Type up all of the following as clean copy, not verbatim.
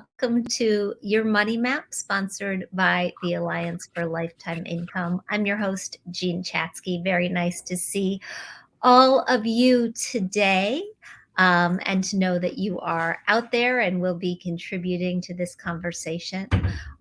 Welcome to Your Money Map, sponsored by the Alliance for Lifetime Income. I'm your host, Jean Chatzky. Very nice to see all of you today, and to know that you are out there and will be contributing to this conversation.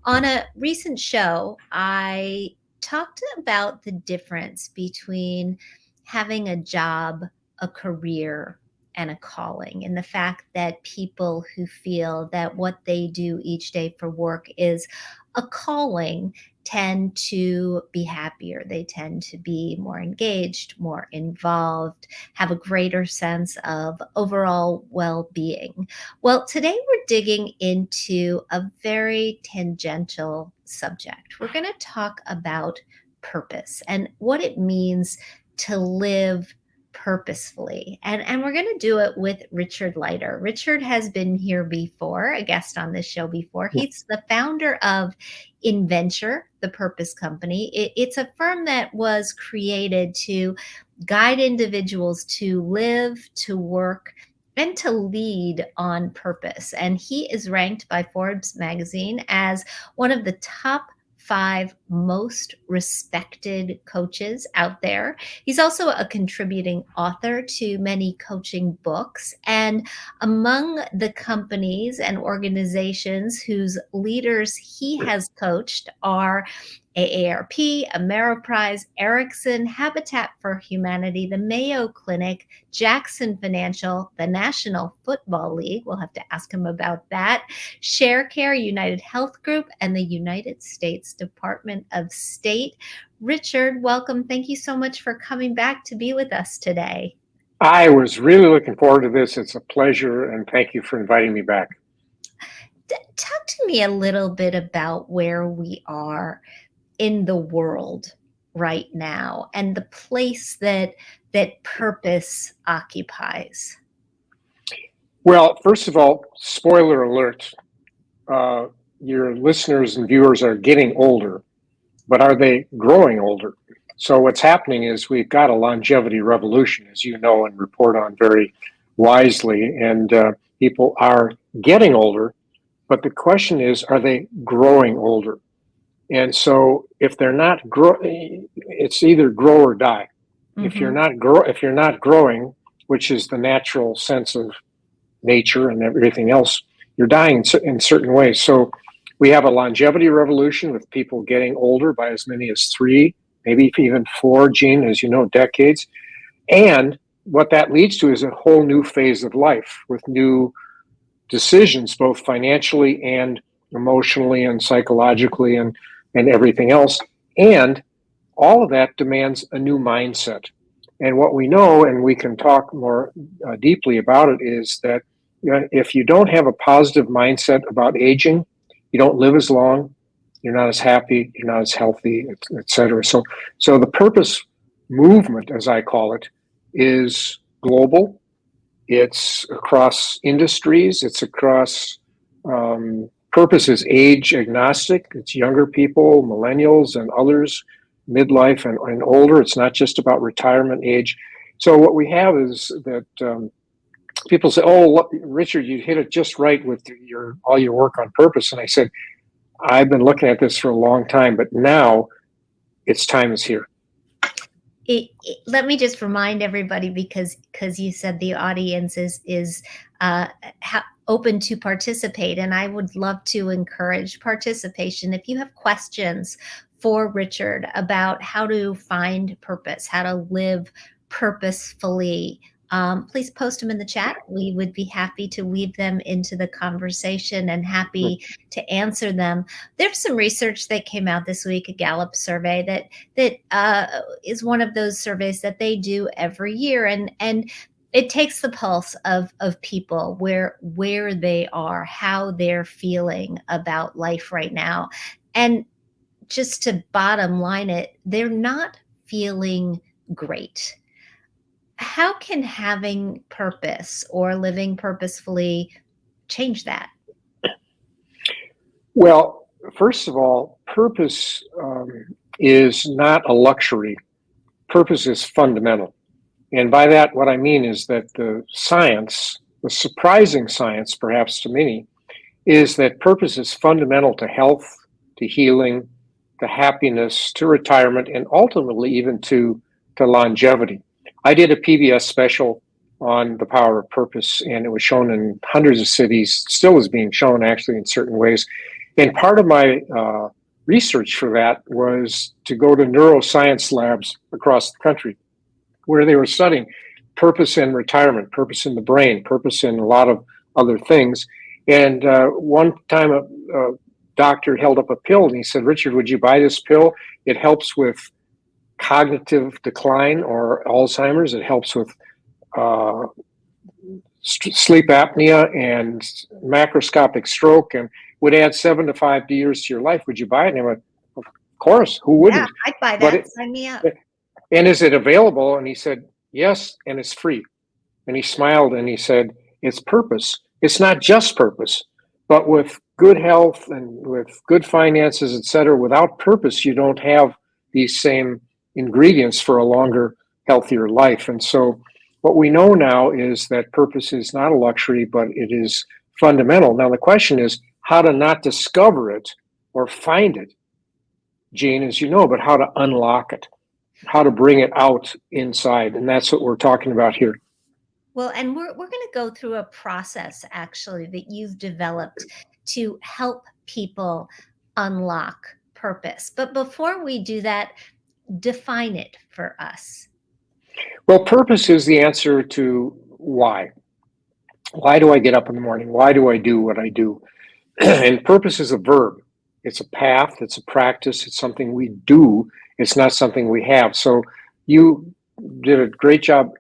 On a recent show, I talked about the difference between having a job, a career, and a calling, and the fact that people who feel that what they do each day for work is a calling tend to be happier. They tend to be more engaged, more involved, have a greater sense of overall well-being. Well, today we're digging into a very tangential subject. We're going to talk about purpose and what it means to live purposefully. And we're going to do it with Richard Leider. Richard has been here before, a guest on this show before. He's the founder of Inventure, the Purpose Company. It's a firm that was created to guide individuals to live, to work, and to lead on purpose. And he is ranked by Forbes magazine as one of the top 5 most respected coaches out there. He's also a contributing author to many coaching books. And among the companies and organizations whose leaders he has coached are AARP, Ameriprise, Ericsson, Habitat for Humanity, the Mayo Clinic, Jackson Financial, the National Football League. We'll have to ask him about that. ShareCare, United Health Group, and the United States Department of State. Richard, welcome. Thank you so much for coming back to be with us today. I was really looking forward to this. It's a pleasure, and thank you for inviting me back. Talk to me a little bit about where we are in the world right now and the place that purpose occupies. Well, first of all, spoiler alert, your listeners and viewers are getting older, but are they growing older? So what's happening is we've got a longevity revolution, as you know and report on very wisely, and people are getting older, but the question is, are they growing older? And so if they're not it's either grow or die. Mm-hmm. If you're not growing, which is the natural sense of nature and everything else, you're dying in certain ways. So we have a longevity revolution with people getting older by as many as 3, maybe even 4, Gene, as you know, decades. And what that leads to is a whole new phase of life with new decisions, both financially and emotionally and psychologically and everything else. And all of that demands a new mindset. And what we know, and we can talk more deeply about it, is that if you don't have a positive mindset about aging, you don't live as long, you're not as happy, you're not as healthy, et cetera. So the purpose movement, as I call it, is global. It's across industries. It's across purpose is age agnostic. It's younger people, millennials and others, midlife and older. It's not just about retirement age. So what we have is that people say, "Oh, Richard, you hit it just right with all your work on purpose." And I said, "I've been looking at this for a long time, but now its time is here." Let me just remind everybody, because you said the audience is open to participate, and I would love to encourage participation. If you have questions for Richard about how to find purpose, how to live purposefully, please post them in the chat. We would be happy to weave them into the conversation and happy to answer them. There's some research that came out this week, a Gallup survey that is one of those surveys that they do every year, and it takes the pulse of people, where they are, how they're feeling about life right now. And just to bottom line it, they're not feeling great. How can having purpose or living purposefully change that? Well, first of all, purpose is not a luxury. Purpose is fundamental. And by that, what I mean is that the science, the surprising science, perhaps to many, is that purpose is fundamental to health, to healing, to happiness, to retirement, and ultimately even to longevity. I did a PBS special on the power of purpose, and it was shown in hundreds of cities, still is being shown actually in certain ways. And part of my research for that was to go to neuroscience labs across the country where they were studying purpose in retirement, purpose in the brain, purpose in a lot of other things. And one time a doctor held up a pill and he said, "Richard, would you buy this pill? It helps with cognitive decline or Alzheimer's. It helps with sleep apnea and macroscopic stroke, and would add 7 to 5 years to your life. Would you buy it?" And I went, "Of course, who wouldn't?" Yeah, I'd buy But that. Sign me up. and is it available? And he said, "Yes, and it's free." And he smiled and he said, "It's purpose. It's not just purpose, but with good health and with good finances, et cetera, without purpose, you don't have these same ingredients for a longer, healthier life." And so what we know now is that purpose is not a luxury, but it is fundamental. Now, the question is how to not discover it or find it, Jean, as you know, but how to unlock it, how to bring it out inside. And that's what we're talking about here. Well, and we're going to go through a process actually that you've developed to help people unlock purpose. But before we do that, define it for us. Well, purpose is the answer to why. Why do I get up in the morning? Why do I do what I do? And purpose is a verb. It's a path. It's a practice. It's something we do. It's not something we have. So you did a great job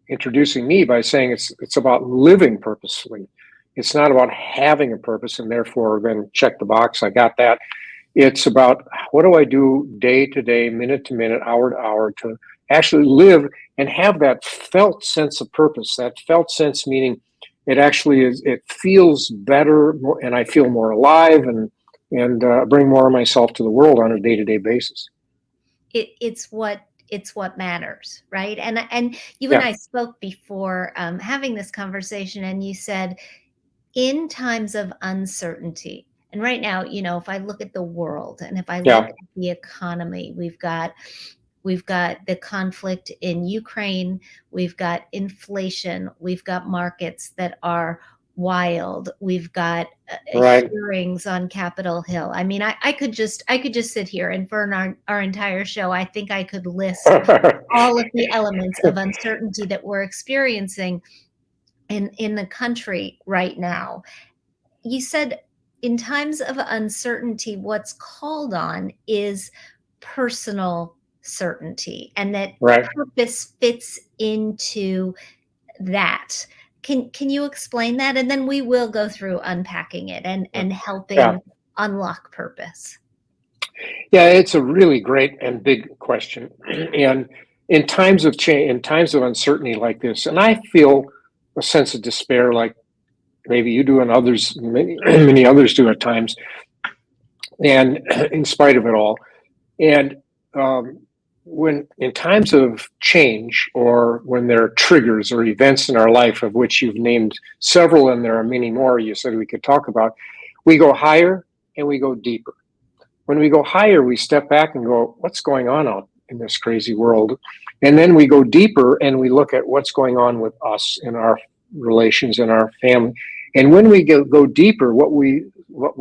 introducing me by saying it's about living purposefully. It's not about having a purpose and therefore then check the box. I got that. It's about what do I do day to day, minute to minute, hour to hour to actually live and have that felt sense of purpose. That felt sense meaning it actually is. It feels better, and I feel more alive, and bring more of myself to the world on a day to day basis. It's what matters, right? And you and Yeah, I spoke before having this conversation, and you said in times of uncertainty. And right now, if I look at the world and if I look yeah, at the economy, we've got the conflict in Ukraine, we've got inflation, we've got markets that are wild, we've got right. hearings on Capitol Hill. I mean, I could just sit here, and for our entire show, I think I could list all of the elements of uncertainty that we're experiencing in the country right now. You said in times of uncertainty, what's called on is personal certainty, and that Right. purpose fits into that. Can you explain that? And then we will go through unpacking it and Yeah. helping unlock purpose. Yeah, it's a really great and big question. And in times of change, in times of uncertainty like this, and I feel a sense of despair like maybe you do and others, many others do at times, and in spite of it all. And when in times of change or when there are triggers or events in our life, of which you've named several and there are many more you said we could talk about, we go higher and we go deeper. When we go higher, we step back and go, what's going on out in this crazy world? And then we go deeper and we look at what's going on with us in our relations, in our family. And when we go deeper, what we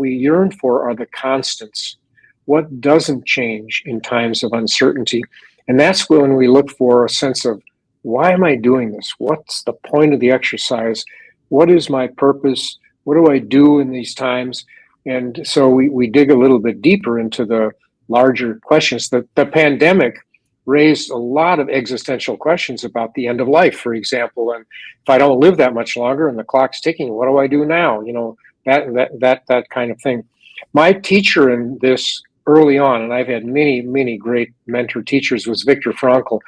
yearn for are the constants. What doesn't change in times of uncertainty? And that's when we look for a sense of, why am I doing this? What's the point of the exercise? What is my purpose? What do I do in these times? And so we dig a little bit deeper into the larger questions. The pandemic raised a lot of existential questions about the end of life, for example. And if I don't live that much longer and the clock's ticking, what do I do now? That kind of thing. My teacher in this early on, and I've had many great mentor teachers, was Viktor Frankl,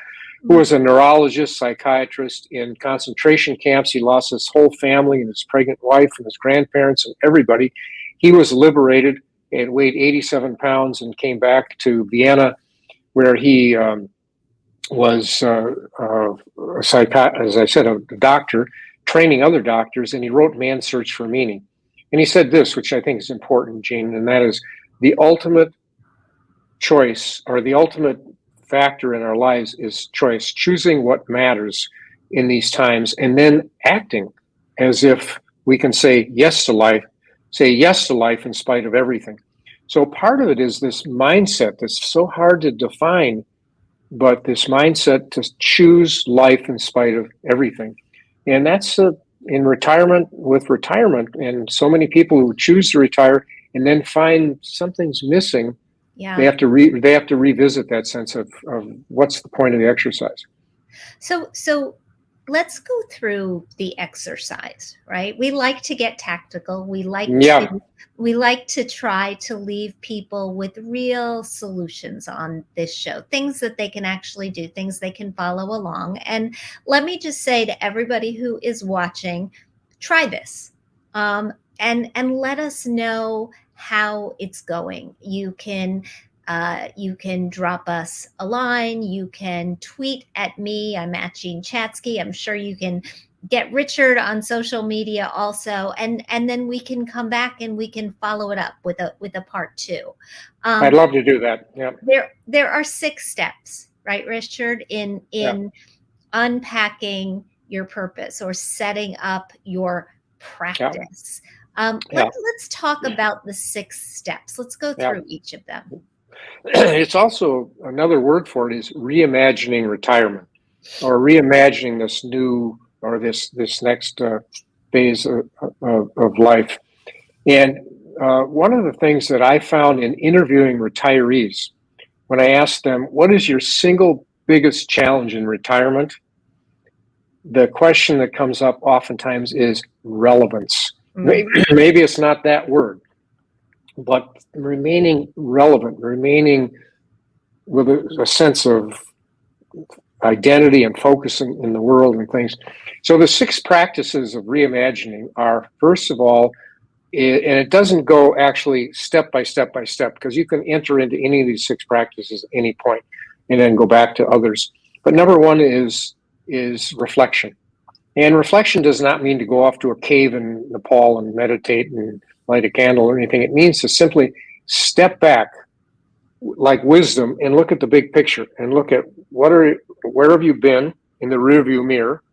who was a neurologist, psychiatrist in concentration camps. He lost his whole family and his pregnant wife and his grandparents and everybody. He was liberated and weighed 87 pounds and came back to Vienna, where he was, as I said, a doctor, training other doctors, and he wrote Man's Search for Meaning. And he said this, which I think is important, Gene, and that is the ultimate choice, or the ultimate factor in our lives is choice, choosing what matters in these times, and then acting as if we can say yes to life, in spite of everything. So part of it is this mindset that's so hard to define, but this mindset to choose life in spite of everything. And that's in retirement, and so many people who choose to retire and then find something's missing. Yeah. They have to revisit that sense of what's the point of the exercise. So let's go through the exercise, right? We like to get tactical. Yeah, We like to try to leave people with real solutions on this show, things that they can actually do, things they can follow along. And let me just say to everybody who is watching, try this, and let us know how it's going. You can drop us a line. You can tweet at me. I'm at Jean Chatzky. I'm sure you can get Richard on social media also, and then we can come back and we can follow it up with a part two. I'd love to do that. Yeah. There are 6 steps, right, Richard, in Yeah. unpacking your purpose or setting up your practice. Yeah. Let's talk about the 6 steps. Let's go Yeah. through each of them. It's also, another word for it is reimagining retirement, or reimagining this new, or this next phase of life. And one of the things that I found in interviewing retirees, when I asked them, what is your single biggest challenge in retirement? The question that comes up oftentimes is relevance. Maybe it's not that word, but remaining relevant, remaining with a sense of identity and focusing in the world and things. So the 6 practices of reimagining are, first of all, and it doesn't go actually step by step, because you can enter into any of these 6 practices at any point and then go back to others. But number 1 is reflection. And reflection does not mean to go off to a cave in Nepal and meditate and light a candle or anything. It means to simply step back, like wisdom, and look at the big picture and look at where have you been in the rearview mirror,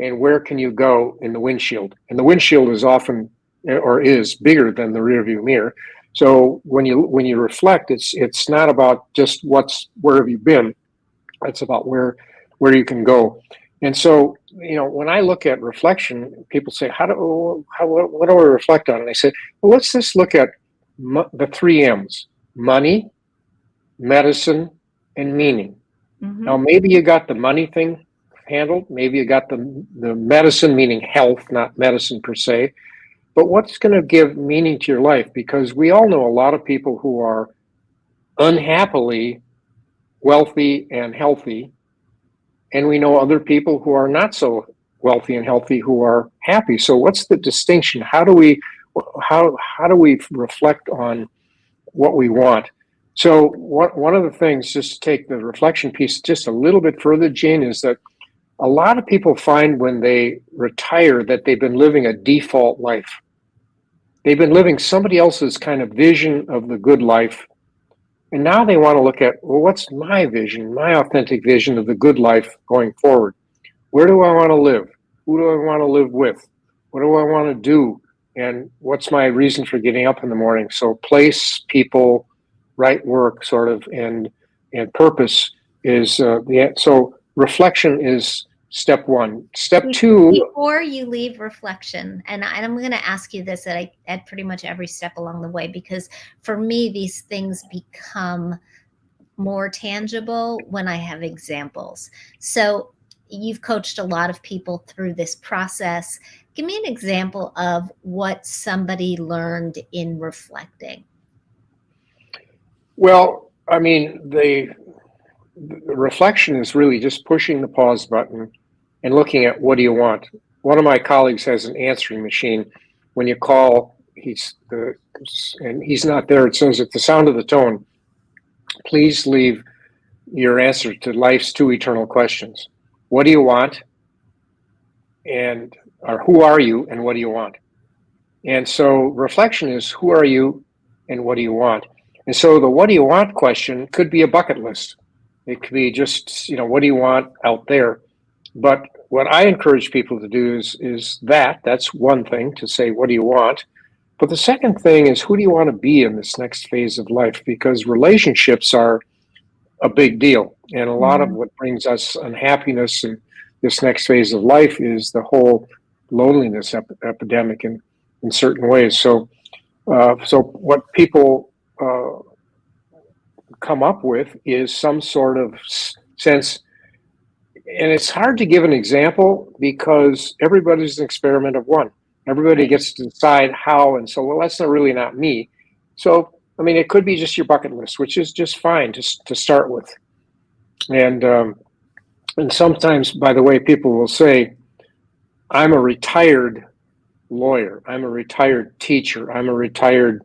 and where can you go in the windshield. And the windshield is often, or is, bigger than the rearview mirror. So when you reflect, it's not about just where have you been. It's about where you can go. And so, when I look at reflection, people say, what do I reflect on? And I say, well, let's just look at the 3 M's: money, medicine, and meaning. Mm-hmm. Now, maybe you got the money thing handled. Maybe you got the medicine, meaning health, not medicine per se. But what's going to give meaning to your life? Because we all know a lot of people who are unhappily wealthy and healthy. And we know other people who are not so wealthy and healthy who are happy. So what's the distinction? How do we reflect on what we want? So one of the things, just to take the reflection piece just a little bit further, Jane, is that a lot of people find when they retire that they've been living a default life. They've been living somebody else's kind of vision of the good life. And now they want to look at, well, what's my vision, my authentic vision of the good life going forward? Where do I want to live? Who do I want to live with? What do I want to do? And what's my reason for getting up in the morning? So place, people, right work, sort of, and purpose is so reflection is step 1. Step 2. Before you leave reflection, and I'm going to ask you this at pretty much every step along the way, because for me, these things become more tangible when I have examples. So you've coached a lot of people through this process. Give me an example of what somebody learned in reflecting. Well, I mean, the reflection is really just pushing the pause button and looking at, what do you want? One of my colleagues has an answering machine. When you call, and he's not there, it says, at the sound of the tone, please leave your answer to life's 2 eternal questions. What do you want? Or who are you, and what do you want? And so reflection is, who are you and what do you want? And so the what do you want question could be a bucket list. It could be just, what do you want out there? But what I encourage people to do is that's one thing, to say, what do you want? But the second thing is, who do you want to be in this next phase of life? Because relationships are a big deal. And a lot of Mhm. what brings us unhappiness in this next phase of life is the whole loneliness epidemic in certain ways. So what people come up with is some sort of sense, and it's hard to give an example because everybody's an experiment of one. Everybody Right. gets to decide how, and so, well, that's not me. So, I mean, it could be just your bucket list, which is just fine to start with. And sometimes, by the way, people will say, I'm a retired lawyer, I'm a retired teacher, I'm a retired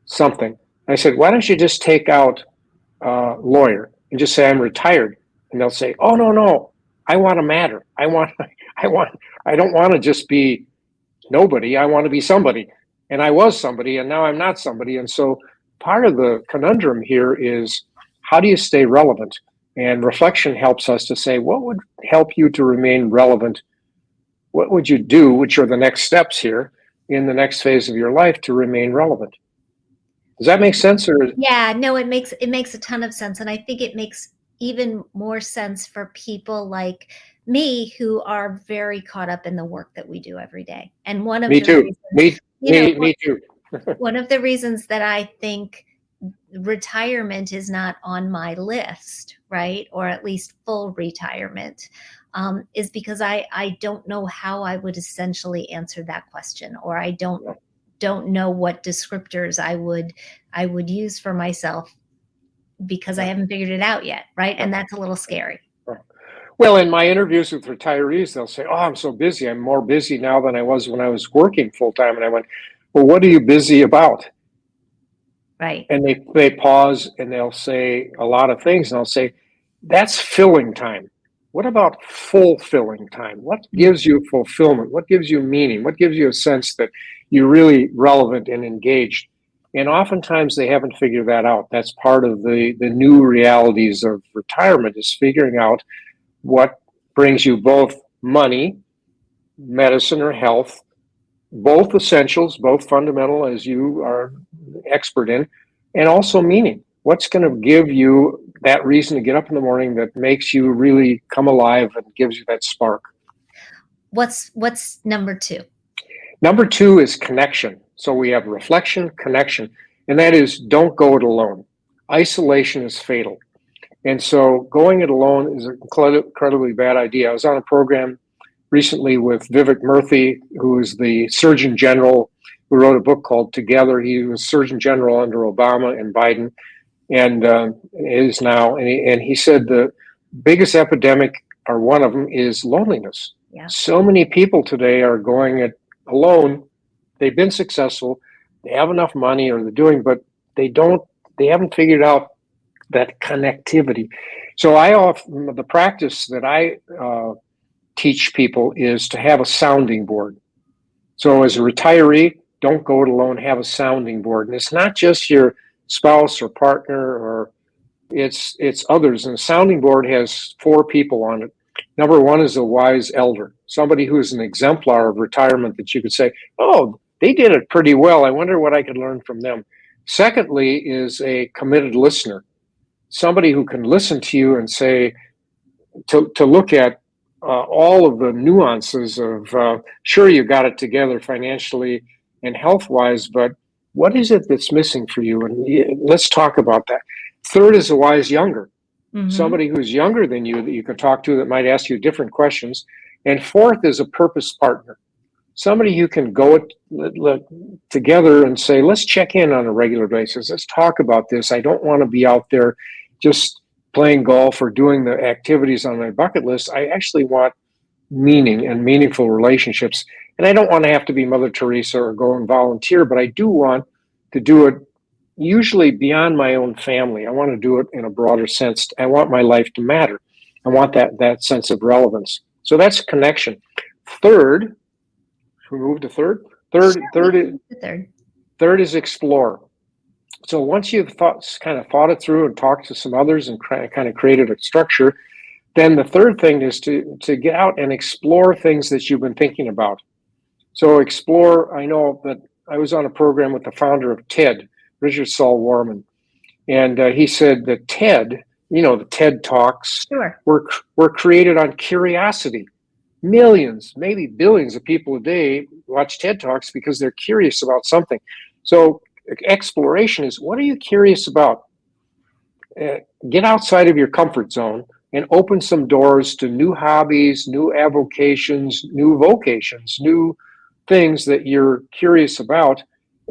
something. I said, why don't you just take out lawyer and just say I'm retired? And they'll say, oh, no, I want to matter. I want, I don't want to just be nobody. I want to be somebody. And I was somebody, and now I'm not somebody. And so part of the conundrum here is, how do you stay relevant? And reflection helps us to say, what would help you to remain relevant? What would you do, which are the next steps here in the next phase of your life, to remain relevant? Does that make sense? Or Yeah, no, it makes a ton of sense, and I think it makes even more sense for people like me who are very caught up in the work that we do every day. And one of me the too. reasons, Me too. one of the reasons that I think retirement is not on my list, right? Or at least full retirement, is because I don't know how I would essentially answer that question, or I don't know what descriptors I would use for myself because I haven't figured it out yet, right? And that's a little scary. Well, in my interviews with retirees, they'll say, "Oh, I'm so busy. I'm more busy now than I was when I was working full time." And I went, "Well, what are you busy about?" Right. And they pause and they'll say a lot of things, and I'll say, "That's filling time. What about fulfilling time? What Mm. gives you fulfillment? What gives you meaning? What gives you a sense that you're really relevant and engaged?" And oftentimes they haven't figured that out. That's part of the new realities of retirement, is figuring out what brings you both money, medicine, or health, both essentials, both fundamental, as you are expert in, and also meaning. What's going to give you that reason to get up in the morning that makes you really come alive and gives you that spark? What's number two? Number two is connection. So we have reflection, connection, and that is, don't go it alone. Isolation is fatal. And so going it alone is an incredibly bad idea. I was on a program recently with Vivek Murthy, who is the Surgeon General, who wrote a book called Together. He was Surgeon General under Obama and Biden, and is now. And he said the biggest epidemic, or one of them, is loneliness. Yeah. So many people today are going it alone. They've been successful. They have enough money, or they're doing, but they don't. They haven't figured out that connectivity. So I often, the practice that I teach people is to have a sounding board. So as a retiree, don't go it alone, have a sounding board. And it's not just your spouse or partner, or it's others. And the sounding board has four people on it. Number one is a wise elder, somebody who is an exemplar of retirement that you could say, oh, they did it pretty well. I wonder what I could learn from them. Secondly is a committed listener, somebody who can listen to you and say, to look at all of the nuances of, sure, you got it together financially and health wise, but what is it that's missing for you? And let's talk about that. Third is a wise younger, Hmm. somebody who's younger than you that you can talk to that might ask you different questions. And fourth is a purpose partner, somebody who can go together and say, let's check in on a regular basis. Let's talk about this. I don't want to be out there just playing golf or doing the activities on my bucket list. I actually want meaning and meaningful relationships. And I don't want to have to be Mother Teresa or go and volunteer, but I do want to do it usually beyond my own family. I want to do it in a broader sense. I want my life to matter. I want that sense of relevance. So that's connection. Third, we move to third. Sure, Third, we third, can do the third. third is explore. So once you've kind of thought it through and talked to some others and kind of created a structure, then the third thing is to get out and explore things that you've been thinking about. So explore. I know that I was on a program with the founder of TED, Richard Leider, and he said that TED, the TED Talks, Sure. were created on curiosity. Millions, maybe billions of people a day watch TED Talks because they're curious about something. So exploration is, what are you curious about? Get outside of your comfort zone and open some doors to new hobbies, new avocations, new vocations, new things that you're curious about.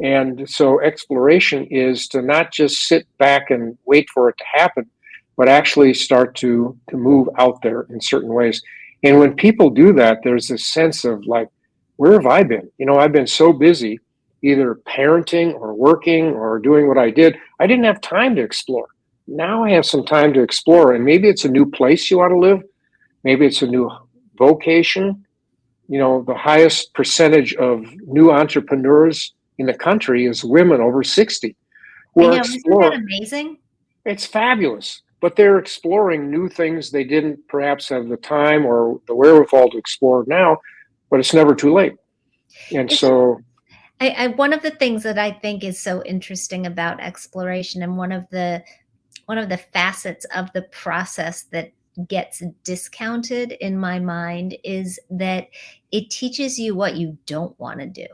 And so exploration is to not just sit back and wait for it to happen, but actually start to move out there in certain ways. And when people do that, there's this sense of like, where have I been? I've been so busy either parenting or working or doing what I did. I didn't have time to explore. Now I have some time to explore, and maybe it's a new place you want to live. Maybe it's a new vocation. The highest percentage of new entrepreneurs in the country is women over 60 I who are know, isn't that explore. amazing? It's fabulous, but they're exploring new things they didn't perhaps have the time or the wherewithal to explore now, but it's never too late. And Isn't so, one of the things that I think is so interesting about exploration, and one of the facets of the process that gets discounted in my mind, is that it teaches you what you don't want to do,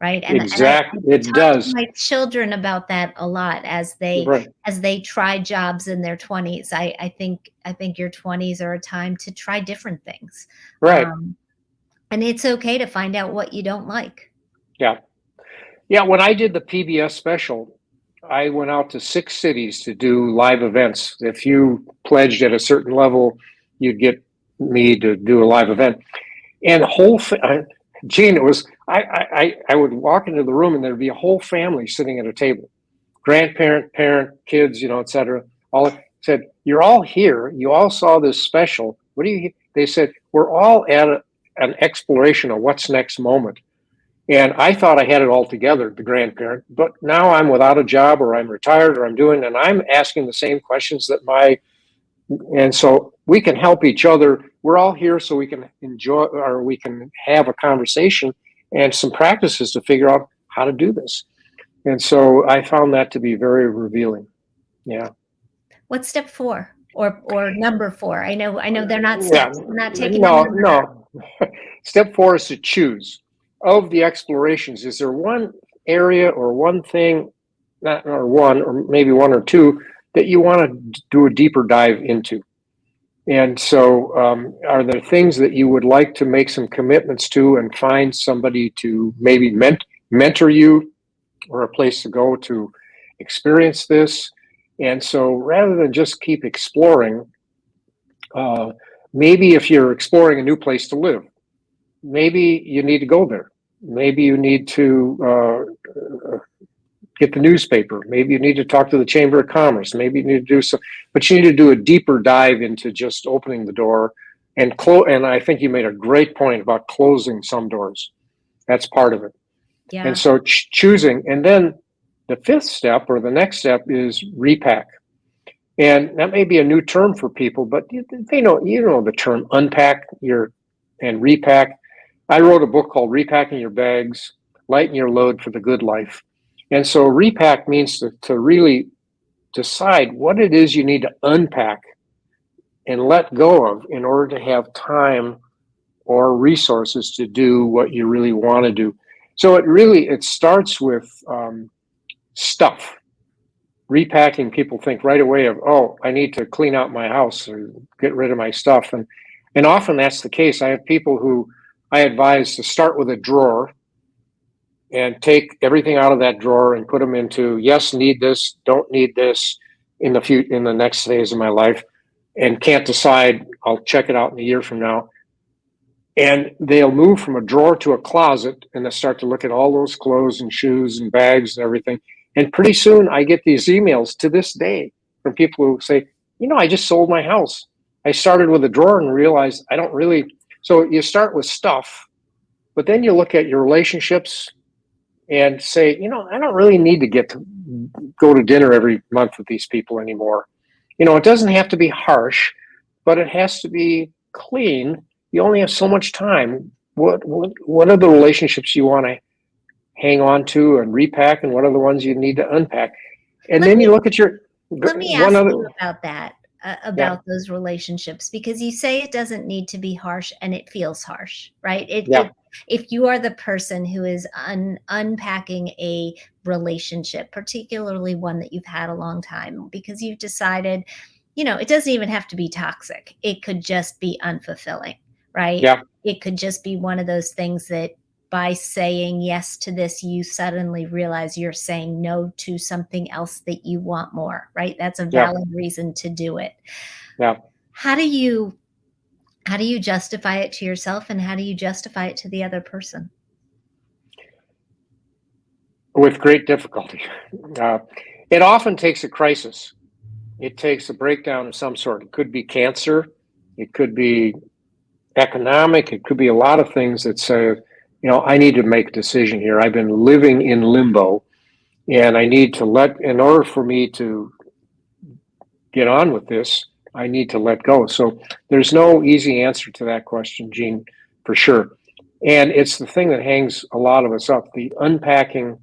right? And I exactly, it talk to does. my children about that a lot as they Right, try jobs in their 20s. I think your 20s are a time to try different things. right. Um, and it's okay to find out what you don't like. Yeah. Yeah, when I did the PBS special, I went out to 6 cities to do live events. If you pledged at a certain level, you'd get me to do a live event. And the whole Gene, it was I would walk into the room and there'd be a whole family sitting at a table, grandparent, parent, kids, et cetera. All said, "You're all here. You all saw this special. What do you?" They said, "We're all at an exploration of what's next moment." And I thought I had it all together, the grandparent, but now I'm without a job or I'm retired or and I'm asking the same questions and so we can help each other. We're all here so we can enjoy or we can have a conversation and some practices to figure out how to do this. And so I found that to be very revealing. Yeah. What's step 4 or number 4? I know they're not Yeah. steps. We're not taking them No, in order. no. Step 4 is to choose. Of the explorations, is there one area or one thing, not or one or maybe one or two, that you want to do a deeper dive into? And so, are there things that you would like to make some commitments to and find somebody to maybe mentor you or a place to go to experience this? And so, rather than just keep exploring, uh, maybe if you're exploring a new place to live, maybe you need to go there. Maybe you need to get the newspaper. Maybe you need to talk to the Chamber of Commerce. Maybe you need to do some, but you need to do a deeper dive into just opening the door and close. And I think you made a great point about closing some doors. That's part of it. And Yeah. so choosing, and then the fifth step or the next step is repack. And that may be a new term for people, but they know, the term unpack and repack. I wrote a book called Repacking Your Bags, Lighten Your Load for the Good Life. And so repack means to really decide what it is you need to unpack and let go of in order to have time or resources to do what you really want to do. So it starts with stuff. Repacking, people think right away of, oh, I need to clean out my house or get rid of my stuff. And often that's the case. I have people who I advise to start with a drawer and take everything out of that drawer and put them into, yes, need this, don't need this in the next phase of my life, and can't decide, I'll check it out in a year from now. And they'll move from a drawer to a closet and they'll start to look at all those clothes and shoes and bags and everything. And pretty soon I get these emails to this day from people who say, I just sold my house. I started with a drawer and realized I don't really. So you start with stuff, but then you look at your relationships, and say, I don't really need to go to dinner every month with these people anymore. It doesn't have to be harsh, but it has to be clean. You only have so much time. What are the relationships you want to hang on to and repack, and what are the ones you need to unpack? And Let then me you look at your let me one ask other. you about that, Yeah, about those relationships, because you say it doesn't need to be harsh and it feels harsh, right? yeah, If you are the person who is unpacking a relationship, particularly one that you've had a long time, because you've decided, it doesn't even have to be toxic. It could just be unfulfilling, right? yeah, It could just be one of those things that by saying yes to this, you suddenly realize you're saying no to something else that you want more, right? That's a yeah, valid reason to do it. yeah. How do you how do you justify it to yourself, and how do you justify it to the other person? With great difficulty. Uh, it often takes a crisis. It takes a breakdown of some sort. It could be cancer. It could be economic. It could be a lot of things that say, I need to make a decision here. I've been living in limbo, and I need to in order for me to get on with this, I need to let go. So there's no easy answer to that question, Gene, for sure. And it's the thing that hangs a lot of us up, the unpacking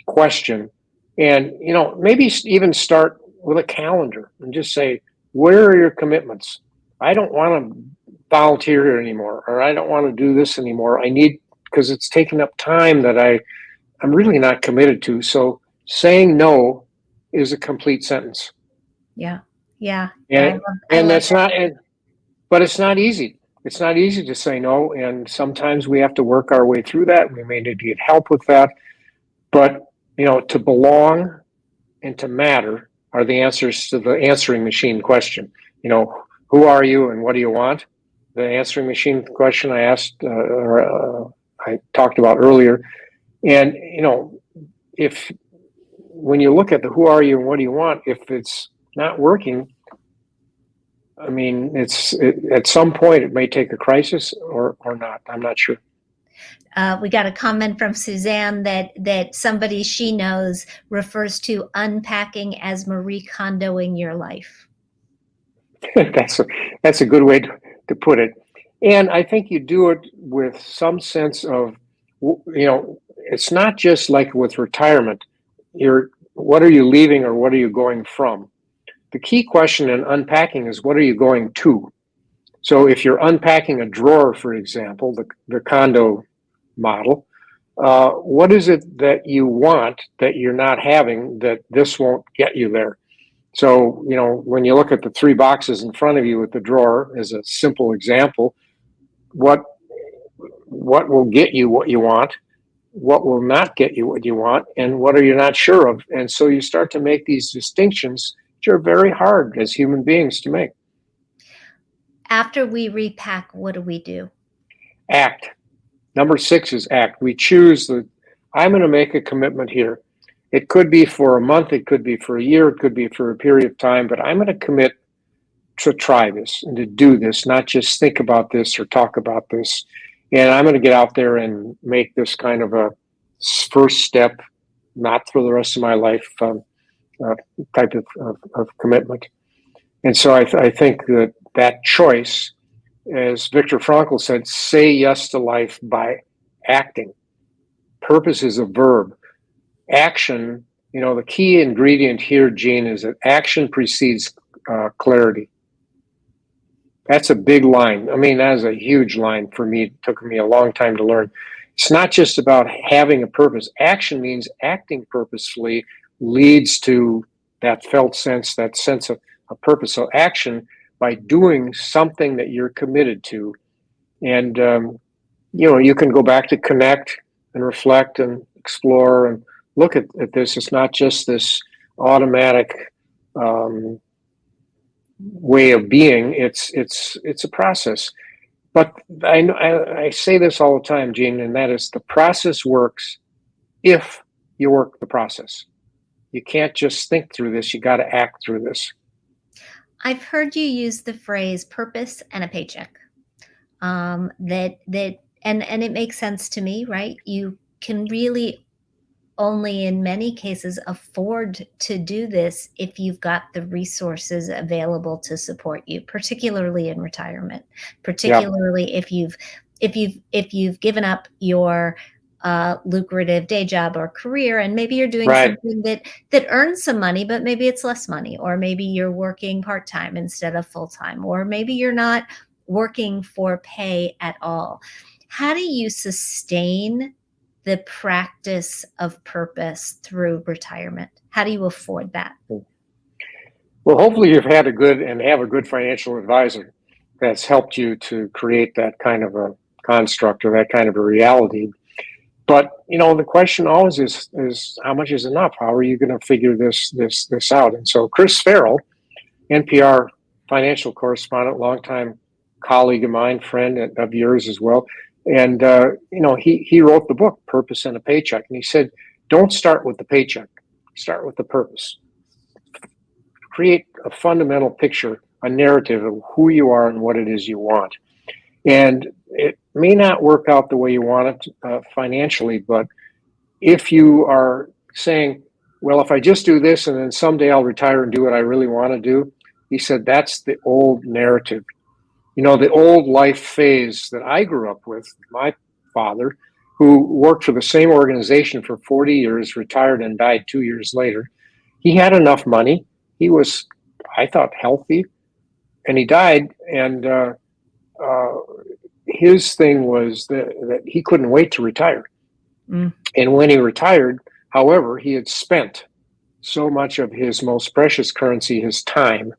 question. And, maybe even start with a calendar and just say, where are your commitments? I don't want to volunteer here anymore, or I don't want to do this anymore. Because it's taking up time that I'm really not committed to. So saying no is a complete sentence. Yeah. Yeah. I And, love I and love that's that. not, but it's not easy. It's not easy to say no. And sometimes we have to work our way through that. We may need to get help with that. But, to belong and to matter are the answers to the answering machine question. Who are you and what do you want? The answering machine question I asked, I talked about earlier. And, if when you look at the who are you and what do you want, if it's not working, I mean, at some point it may take a crisis or not. I'm not sure. We got a comment from Suzanne that somebody she knows refers to unpacking as Marie Kondoing your life. that's a that's a good way to put it. And I think you do it with some sense of, it's not just like with retirement. What are you leaving or what are you going from? The key question in unpacking is what are you going to? So if you're unpacking a drawer, for example, the condo model, what is it that you want that you're not having that this won't get you there? So, when you look at the three boxes in front of you with the drawer as a simple example, what what will get you what you want, what will not get you what you want, and what are you not sure of? And so you start to make these distinctions, which are very hard as human beings to make. After we repack, what do we do? Act. Number 6 is act. We choose I'm going to make a commitment here. It could be for a month, it could be for a year, it could be for a period of time, but I'm going to commit to try this and to do this, not just think about this or talk about this. And I'm going to get out there and make this kind of a first step, not for the rest of my life uh, type of commitment. And so I think that choice, as Viktor Frankl said, say yes to life by acting. Purpose is a verb. Action, the key ingredient here, Gene, is that action precedes clarity. That's a big line. I mean, that is a huge line for me. It took me a long time to learn. It's not just about having a purpose. Action means acting purposefully leads to that felt sense, that sense of a purpose. So action by doing something that you're committed to. And, you can go back to connect and reflect and explore and look at this. It's not just this automatic um, way of being. It's a process. But I say this all the time, Gene, and that is the process works if you work the process. You can't just think through this. You got to act through this. I've heard you use the phrase purpose and a paycheck. That and it makes sense to me, right? You can really only in many cases afford to do this if you've got the resources available to support you, particularly in retirement, Yeah. particularly if you've given up your lucrative day job or career, and maybe you're doing Right. something that earns some money, but maybe it's less money, or maybe you're working part-time instead of full-time, or maybe you're not working for pay at all. How do you sustain the practice of purpose through retirement? How do you afford that? Well, hopefully you've had a good and have a good financial advisor that's helped you to create that kind of a construct or that kind of a reality. But the question always is how much is enough? How are you going to figure this out? And so Chris Farrell, NPR financial correspondent, longtime colleague of mine, friend of yours as well, and he wrote the book Purpose and a Paycheck, and he said, don't start with the paycheck, start with the purpose. Create a fundamental picture, a narrative of who you are and what it is you want. And it may not work out the way you want it financially, but if you are saying, well, if I just do this and then someday I'll retire and do what I really want to do, he said that's the old narrative. The old life phase that I grew up with, my father, who worked for the same organization for 40 years, retired and died 2 years later. He had enough money. He was, I thought, healthy, and he died. And his thing was that he couldn't wait to retire. Mm. And when he retired, however, he had spent so much of his most precious currency, his time,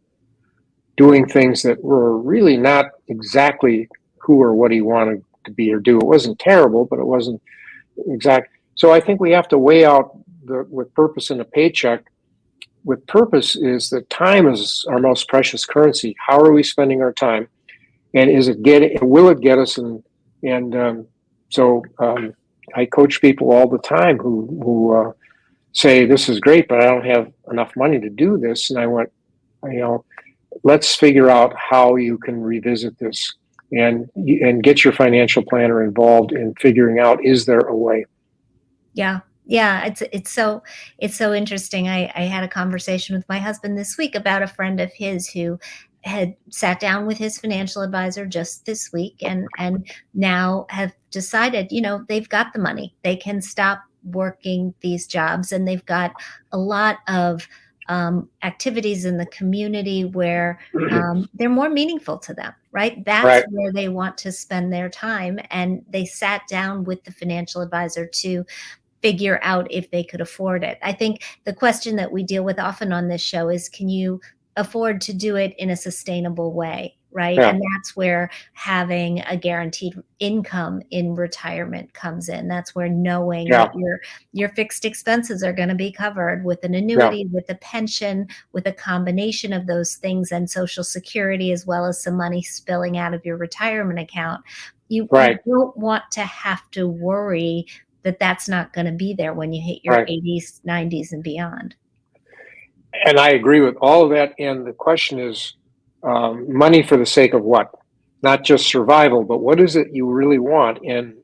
doing things that were really not exactly who or what he wanted to be or do. It wasn't terrible, but it wasn't exact. So I think we have to weigh out with purpose and a paycheck. With purpose is that time is our most precious currency. How are we spending our time? And will it get us? So I coach people all the time who say, this is great, but I don't have enough money to do this. And I went, let's figure out how you can revisit this and get your financial planner involved in figuring out, is there a way? Yeah. Yeah, it's so interesting. I had a conversation with my husband this week about a friend of his who had sat down with his financial advisor just this week, and now have decided, they've got the money. They can stop working these jobs, and they've got a lot of activities in the community where they're more meaningful to them, right? That's Right. where they want to spend their time. And they sat down with the financial advisor to figure out if they could afford it. I think the question that we deal with often on this show is, can you afford to do it in a sustainable way, right? Yeah. And that's where having a guaranteed income in retirement comes in. That's where knowing Yeah. that your fixed expenses are going to be covered with an Yeah. annuity, with a pension, with a combination of those things, and Social Security, as well as some money spilling out of your retirement account. You Right. don't want to have to worry that that's not going to be there when you hit your Right. 80s, 90s, and beyond. And I agree with all of that. And the question is, money for the sake of what? Not just survival, but what is it you really want? And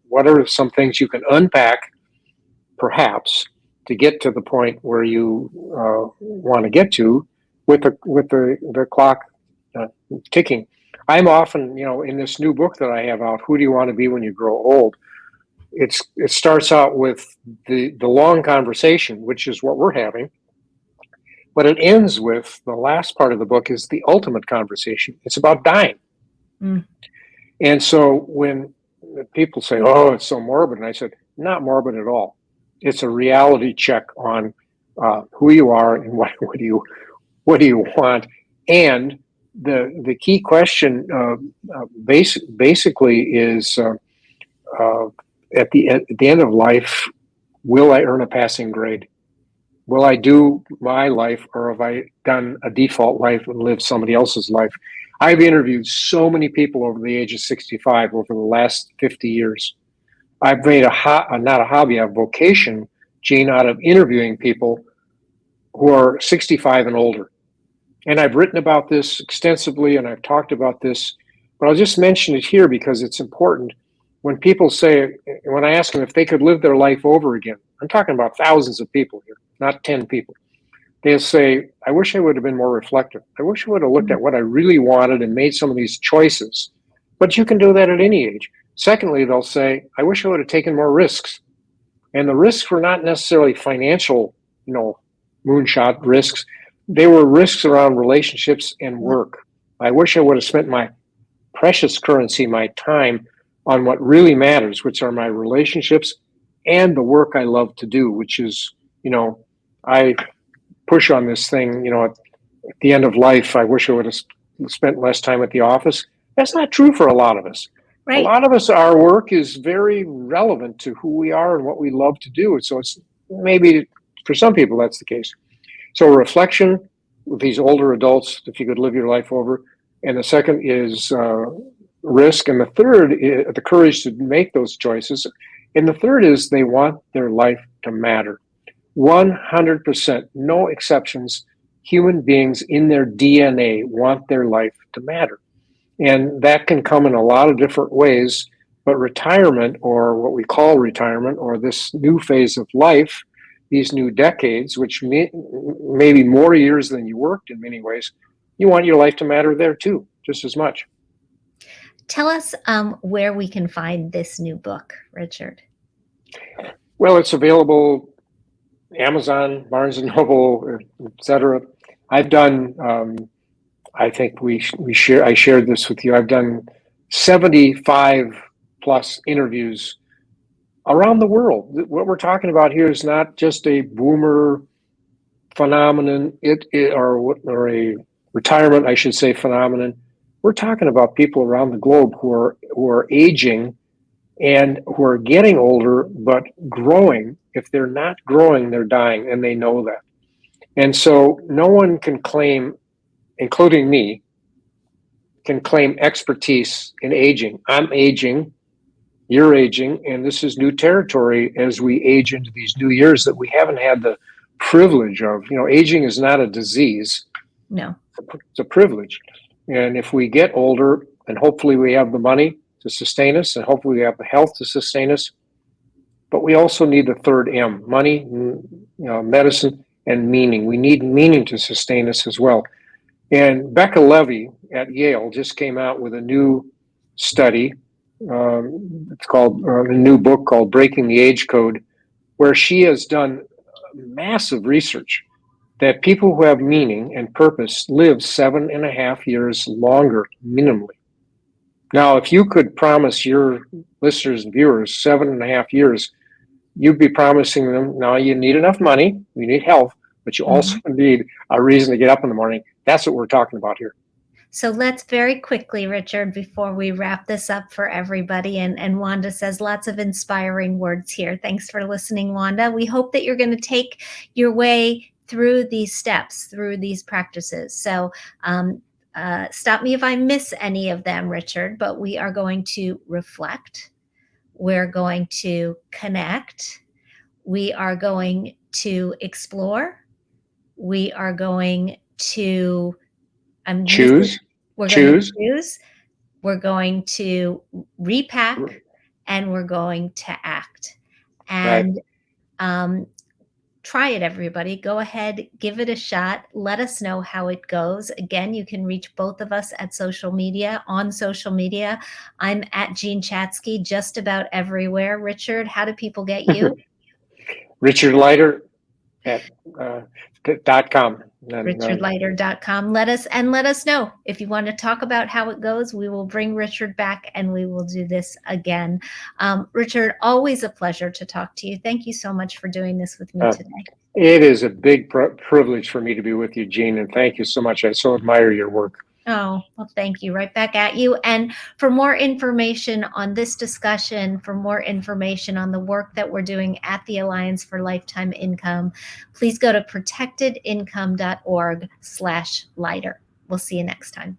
what are some things you can unpack, perhaps, to get to the point where you want to get to with the clock ticking. I'm often, in this new book that I have out, Who Do You Want to Be When You Grow Old? It starts out with the long conversation, which is what we're having, but it ends with the last part of the book is the ultimate conversation. It's about dying. Mm. And so when people say, "Oh, it's so morbid," and I said, "Not morbid at all. It's a reality check on who you are and what do you want." And the key question basically is at the end of life, will I earn a passing grade? Will I do my life, or have I done a default life and lived somebody else's life? I've interviewed so many people over the age of 65 over the last 50 years. I've made not a hobby, a vocation, Gene, out of interviewing people who are 65 and older. And I've written about this extensively, and I've talked about this, but I'll just mention it here because it's important. When people say, when I ask them if they could live their life over again, I'm talking about thousands of people here, not 10 people. They'll say, I wish I would have been more reflective. I wish I would have looked at what I really wanted and made some of these choices. But you can do that at any age. Secondly, they'll say, I wish I would have taken more risks. And the risks were not necessarily financial, moonshot risks. They were risks around relationships and work. I wish I would have spent my precious currency, my time, on what really matters, which are my relationships and the work I love to do, which is, I push on this thing, at the end of life, I wish I would have spent less time at the office. That's not true for a lot of us. A Right. lot of us, our work is very relevant to who we are and what we love to do. And so it's maybe for some people that's the case. So reflection with these older adults, if you could live your life over. And the second is risk. And the third is the courage to make those choices. And the third is they want their life to matter. 100%, no exceptions. Human beings in their DNA want their life to matter. And that can come in a lot of different ways. But retirement, or what we call retirement, or this new phase of life, these new decades, which may be more years than you worked in many ways, you want your life to matter there too, just as much. Tell us where we can find this new book, Richard. Well, it's available Amazon, Barnes and Noble, etc. I've done. I think I shared this with you. I've done 75 plus interviews around the world. What we're talking about here is not just a boomer phenomenon, or a retirement, I should say, phenomenon. We're talking about people around the globe who are aging and who are getting older but growing. If they're not growing, they're dying, and they know that. And so no one can claim, including me, can claim expertise in aging. I'm aging, you're aging, and this is new territory as we age into these new years that we haven't had the privilege of. Aging is not a disease. No. It's a privilege. And if we get older, and hopefully we have the money to sustain us, and hopefully we have the health to sustain us, but we also need the third M: money, medicine, and meaning. We need meaning to sustain us as well. And Becca Levy at Yale just came out with a new study. It's called a new book called Breaking the Age Code, where she has done massive research that people who have meaning and purpose live 7.5 years longer minimally. Now, if you could promise your listeners and viewers 7.5 years, you'd be promising them, now you need enough money, you need health, but you also need a reason to get up in the morning. That's what we're talking about here. So let's very quickly, Richard, before we wrap this up for everybody, and Wanda says lots of inspiring words here. Thanks for listening, Wanda. We hope that you're going to take your way through these steps, through these practices. So stop me if I miss any of them, Richard, but we are going to reflect. We're going to connect. We are going to explore. We are going to choose. We're going to choose. We're going to repack, and we're going to act. And try it, everybody. Go ahead, give it a shot. Let us know how it goes. Again, you can reach both of us at social media. On social media, I'm at Jean Chatzky just about everywhere. Richard, how do people get you? Richard Leider at .com. RichardLeider.com. Let us know if you want to talk about how it goes. We will bring Richard back, and we will do this again. Richard, always a pleasure to talk to you. Thank you so much for doing this with me today. It is a big privilege for me to be with you, Jean, and thank you so much. I so admire your work. Oh, well, thank you. Right back at you. And for more information on this discussion, for more information on the work that we're doing at the Alliance for Lifetime Income, please go to protectedincome.org/Leider. We'll see you next time.